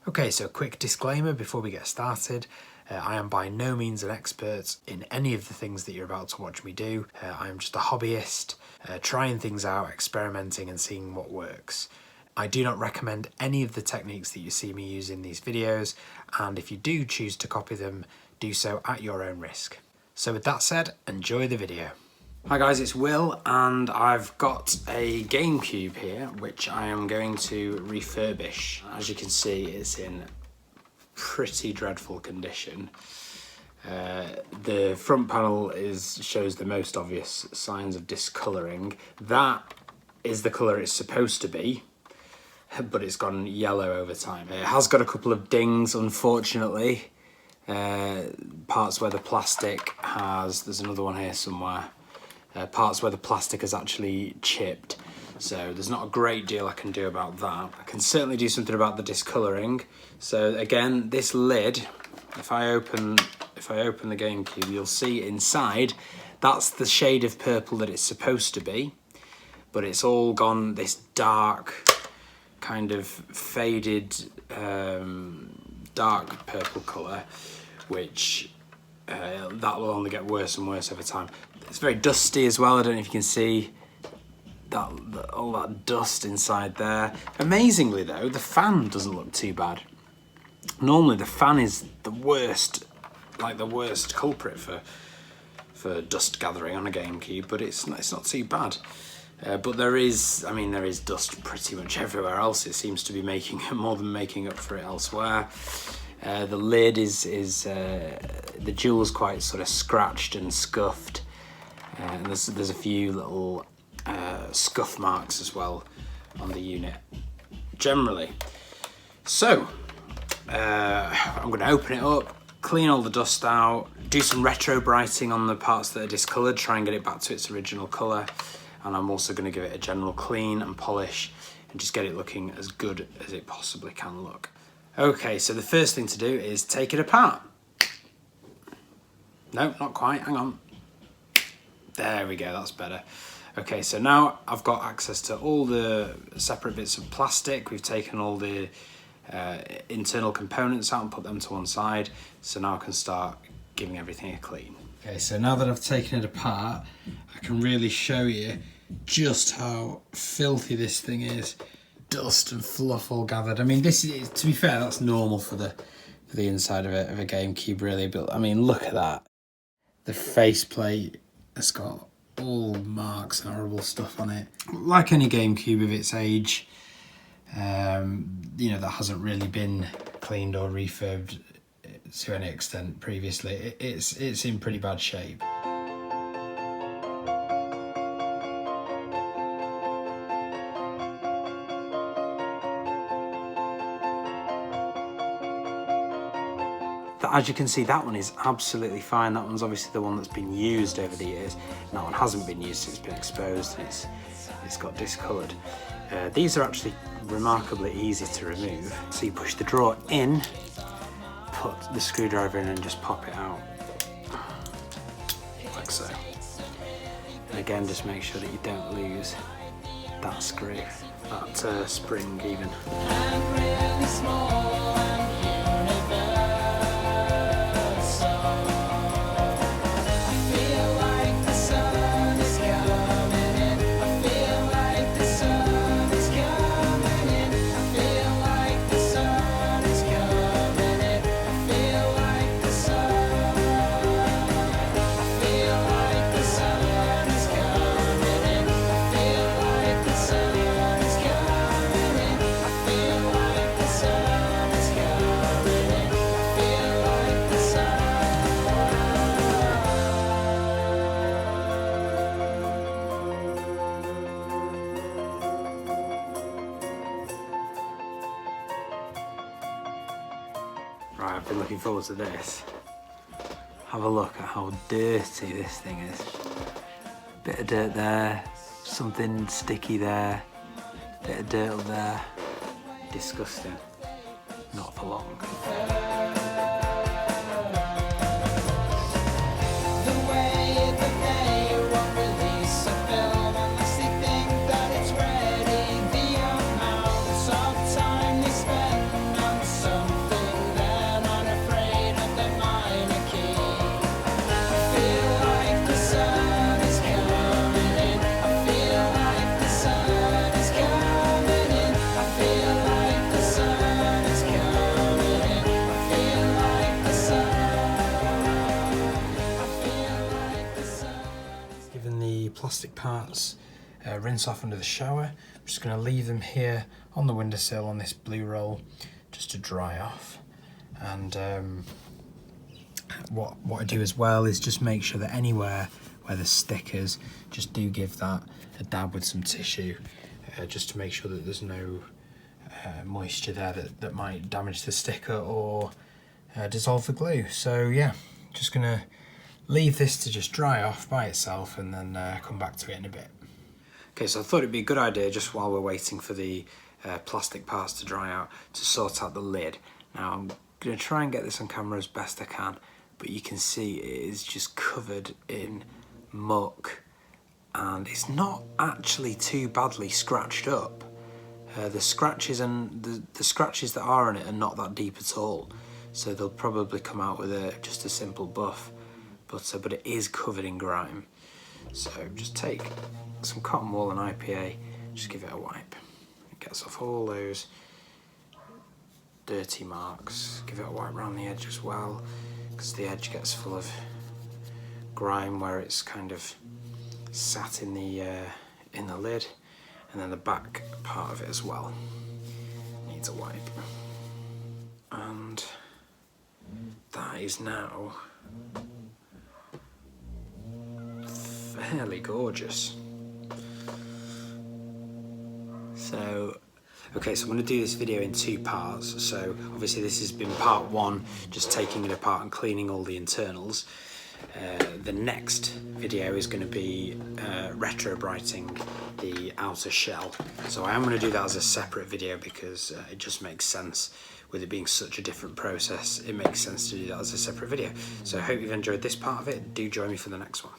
Okay, so a quick disclaimer before we get started. I am by no means an expert in any of the things that you're about to watch me do. I am just a hobbyist, trying things out, experimenting and seeing what works. I do not recommend any of the techniques that you see me use in these videos, and if you do choose to copy them, do so at your own risk. So with that said, enjoy the video. Hi guys, it's Will, and I've got a GameCube here which I am going to refurbish. As you can see, it's in pretty dreadful condition. The front panel shows the most obvious signs of discolouring. That is the colour it's supposed to be, but it's gone yellow over time. It has got a couple of dings, unfortunately. Parts where the plastic there's another one here somewhere. Parts where the plastic has actually chipped, so there's not a great deal I can do about that. I can certainly do something about the discolouring. So again, this lid, if I open the GameCube, you'll see inside that's the shade of purple that it's supposed to be, but it's all gone this dark, kind of faded, dark purple colour, which that will only get worse and worse over time. It's very dusty as well. I don't know if you can see all that dust inside there. Amazingly though, the fan doesn't look too bad. Normally the fan is the worst, like the worst culprit for dust gathering on a GameCube, but it's not too bad. But there is dust pretty much everywhere else. It seems to be more than making up for it elsewhere. The lid the jewel's quite sort of scratched and scuffed. And there's a few little scuff marks as well on the unit generally. So I'm going to open it up, clean all the dust out, do some retro brighting on the parts that are discoloured, try and get it back to its original colour, and I'm also going to give it a general clean and polish and just get it looking as good as it possibly can look. Okay, so the first thing to do is take it apart. No, not quite, hang on. There we go, that's better. Okay, so now I've got access to all the separate bits of plastic. We've taken all the internal components out and put them to one side. So now I can start giving everything a clean. Okay, so now that I've taken it apart, I can really show you just how filthy this thing is. Dust and fluff all gathered. I mean, this is, to be fair, that's normal for the inside of a GameCube, really. But I mean, look at that. The faceplate has got all marks and horrible stuff on it. Like any GameCube of its age, that hasn't really been cleaned or refurbed to any extent previously. It's in pretty bad shape. As you can see, that one is absolutely fine. That one's obviously the one that's been used over the years. And that one hasn't been used, it's been exposed, and it's got discoloured. These are actually remarkably easy to remove. So you push the drawer in, put the screwdriver in and just pop it out, like so. And again, just make sure that you don't lose that screw, that spring even. Right, I've been looking forward to this. Have a look at how dirty this thing is. Bit of dirt there, something sticky there, bit of dirt up there. Disgusting. Not for long. Some parts rinse off under the shower. I'm just going to leave them here on the windowsill on this blue roll just to dry off. And what I do as well is just make sure that anywhere where there's stickers, just do give that a dab with some tissue, just to make sure that there's no moisture there that might damage the sticker or dissolve the glue. So yeah, just gonna leave this to just dry off by itself and then come back to it in a bit. Okay, so I thought it'd be a good idea, just while we're waiting for the plastic parts to dry out, to sort out the lid. Now I'm gonna try and get this on camera as best I can, but you can see it is just covered in muck and it's not actually too badly scratched up. The scratches and the scratches that are on it are not that deep at all, so they'll probably come out with just a simple buff, but it is covered in grime. So just take some cotton wool and IPA, just give it a wipe. It gets off all those dirty marks. Give it a wipe around the edge as well, because the edge gets full of grime where it's kind of sat in the lid, and then the back part of it as well needs a wipe. And that is now fairly gorgeous. So okay, so I'm going to do this video in two parts. So obviously this has been part one, just taking it apart and cleaning all the internals. The next video is going to be retro-brighting the outer shell. So I am going to do that as a separate video because it just makes sense. With it being such a different process, it makes sense to do that as a separate video. So I hope you've enjoyed this part of it. Do join me for the next one.